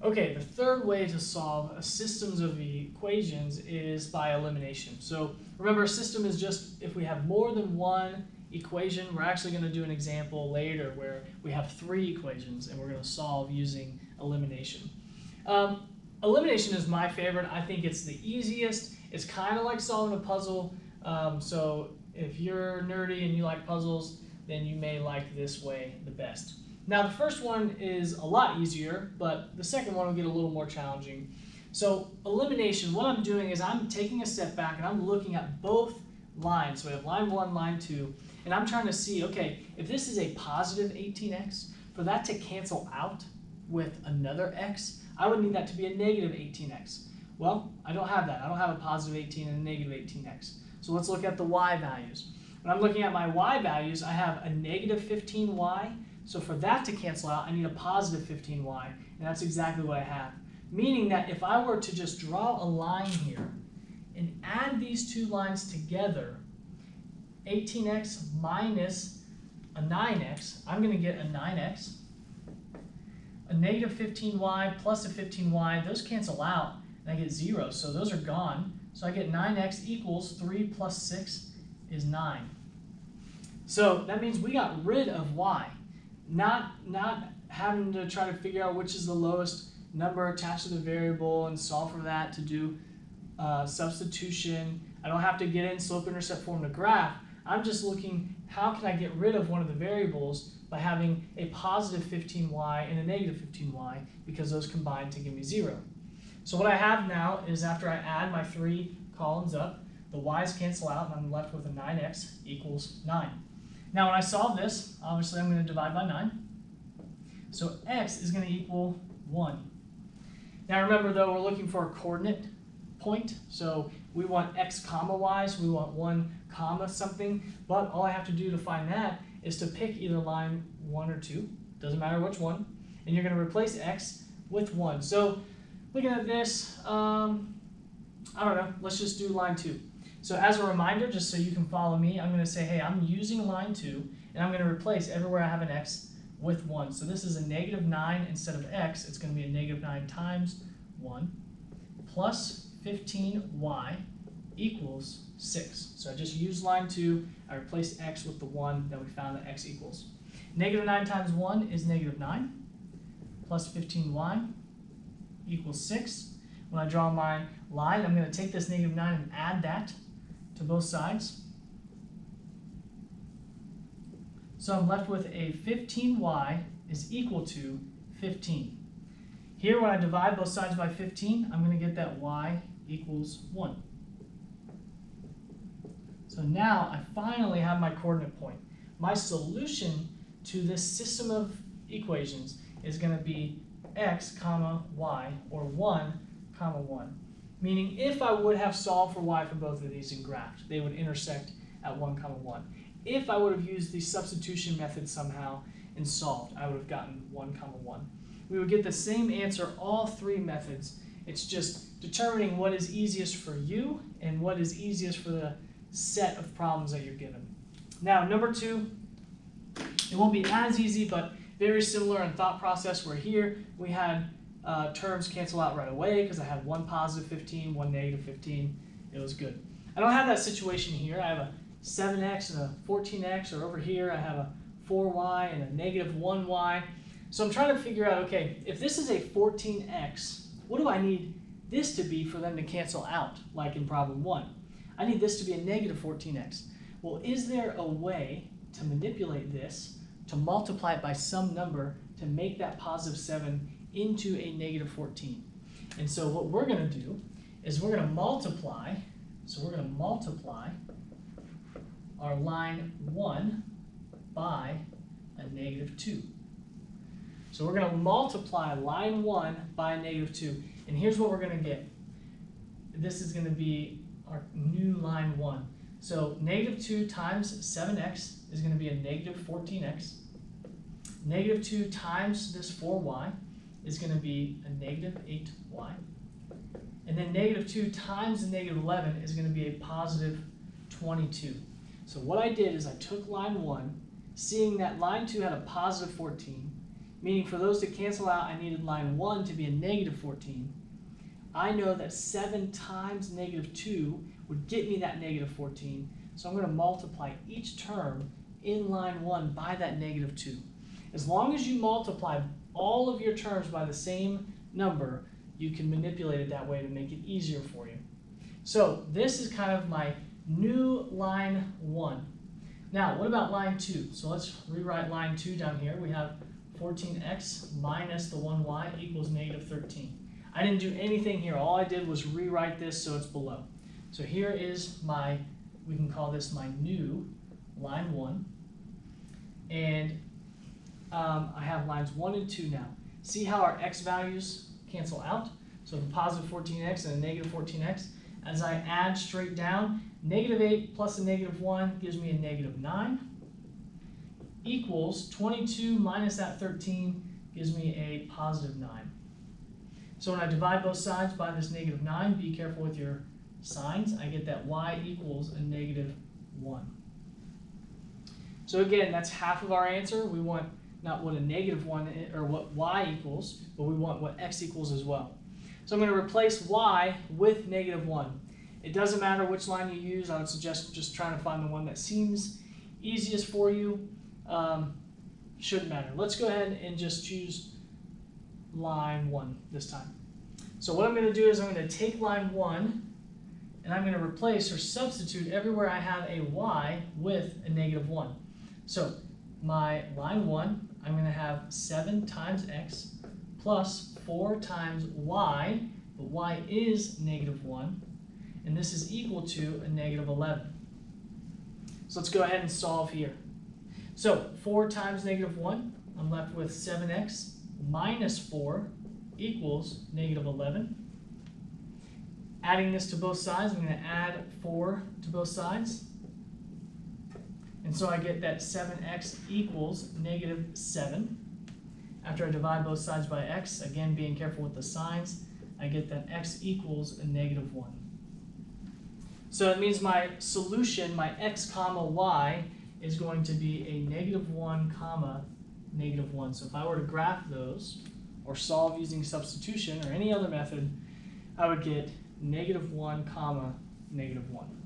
Okay, the third way to solve a systems of equations is by elimination. So remember, a system is just if we have more than one equation. We're actually going to do an example later where we have 3 equations and we're going to solve using elimination. Elimination is my favorite. I think it's the easiest. It's kind of like solving a puzzle. So if you're nerdy and you like puzzles, then you may like this way the best. Now the first one is a lot easier, but the second one will get a little more challenging. So elimination, what I'm doing is I'm taking a step back and I'm looking at both lines. So we have line 1, line 2, and I'm trying to see, okay, if this is a positive 18x, for that to cancel out with another x, I would need that to be a negative 18x. Well, I don't have that. I don't have a positive 18 and a negative 18x. So let's look at the y values. When I'm looking at my y values, I have a negative 15y. So for that to cancel out, I need a positive 15y, and that's exactly what I have. Meaning that if I were to just draw a line here and add these 2 lines together, 18x minus a 9x, I'm going to get a 9x. A negative 15y plus a 15y, those cancel out, and I get 0, so those are gone. So I get 9x equals 3 plus 6 is 9. So that means we got rid of y. Not having to try to figure out which is the lowest number attached to the variable and solve for that to do substitution. I don't have to get in slope-intercept form to graph. I'm just looking, how can I get rid of one of the variables by having a positive 15y and a negative 15y, because those combine to give me 0. So what I have now is, after I add my 3 columns up, the y's cancel out and I'm left with a 9x equals 9. Now when I solve this, obviously I'm going to divide by 9. So x is going to equal 1. Now remember though, we're looking for a coordinate point. So we want x comma y, so we want 1 comma something. But all I have to do to find that is to pick either line 1 or 2. Doesn't matter which one. And you're going to replace x with 1. So looking at this, I don't know, let's just do line 2. So as a reminder, just so you can follow me, I'm going to say, hey, I'm using line 2, and I'm going to replace everywhere I have an x with 1. So this is a negative 9 instead of x. It's going to be a negative 9 times 1 plus 15y equals 6. So I just used line 2. I replaced x with the 1 that we found that x equals. Negative 9 times 1 is negative 9 plus 15y equals 6. When I draw my line, I'm going to take this negative 9 and add that to both sides. So I'm left with a 15y is equal to 15. Here, when I divide both sides by 15, I'm going to get that y equals 1. So now I finally have my coordinate point. My solution to this system of equations is going to be x comma y, or 1 comma 1. Meaning if I would have solved for y for both of these and graphed, they would intersect at 1 comma 1. If I would have used the substitution method somehow and solved, I would have gotten 1 comma 1. We would get the same answer all 3 methods. It's just determining what is easiest for you and what is easiest for the set of problems that you're given. Now, number 2, it won't be as easy, but very similar in thought process, where here we had terms cancel out right away because I had 1 positive 15, 1 negative 15. It was good. I don't have that situation here. I have a 7x and a 14x, or over here I have a 4y and a negative 1y. So I'm trying to figure out, okay, if this is a 14x, what do I need this to be for them to cancel out, like in problem 1? I need this to be a negative 14x. Well, is there a way to manipulate this, to multiply it by some number, to make that positive 7 into a negative 14? And so what we're going to do is we're going to multiply. So we're going to multiply our line 1 by a negative 2. So we're going to multiply line 1 by a negative 2. And here's what we're going to get. This is going to be our new line 1. So negative 2 times 7x is going to be a negative 14x. Negative 2 times this 4y is going to be a negative 8y. And then negative 2 times the negative 11 is going to be a positive 22. So what I did is I took line 1, seeing that line 2 had a positive 14, meaning for those to cancel out, I needed line 1 to be a negative 14. I know that 7 times negative 2 would get me that negative 14, so I'm going to multiply each term in line 1 by that negative 2. As long as you multiply all of your terms by the same number, you can manipulate it that way to make it easier for you. So this is kind of my new line 1. Now, what about line 2? So let's rewrite line 2 down here. We have 14x minus the 1y equals negative 13. I didn't do anything here. All I did was rewrite this so it's below. So here is my, we can call this my new line 1. And I have lines 1 and 2 now. See how our x values cancel out? So the positive 14x and a negative 14x. As I add straight down, negative 8 plus a negative 1 gives me a negative 9 equals 22 minus that 13 gives me a positive 9. So when I divide both sides by this negative 9, be careful with your signs, I get that y equals a negative 1. So again, that's half of our answer. We want not what a negative 1 or what y equals, but we want what x equals as well. So I'm going to replace y with negative 1. It doesn't matter which line you use. I would suggest just trying to find the one that seems easiest for you. Shouldn't matter. Let's go ahead and just choose line 1 this time. So what I'm going to do is I'm going to take line 1 and I'm going to replace or substitute everywhere I have a y with a negative 1. So my line 1, I'm going to have 7 times x plus 4 times y, but y is negative 1, and this is equal to a negative 11. So let's go ahead and solve here. So 4 times negative 1, I'm left with 7x minus 4 equals negative 11. Adding this to both sides, I'm going to add 4 to both sides. And so I get that 7x equals negative 7. After I divide both sides by x, again being careful with the signs, I get that x equals a negative 1. So it means my solution, my x comma y, is going to be a negative 1 comma negative 1. So if I were to graph those or solve using substitution or any other method, I would get negative 1 comma negative 1.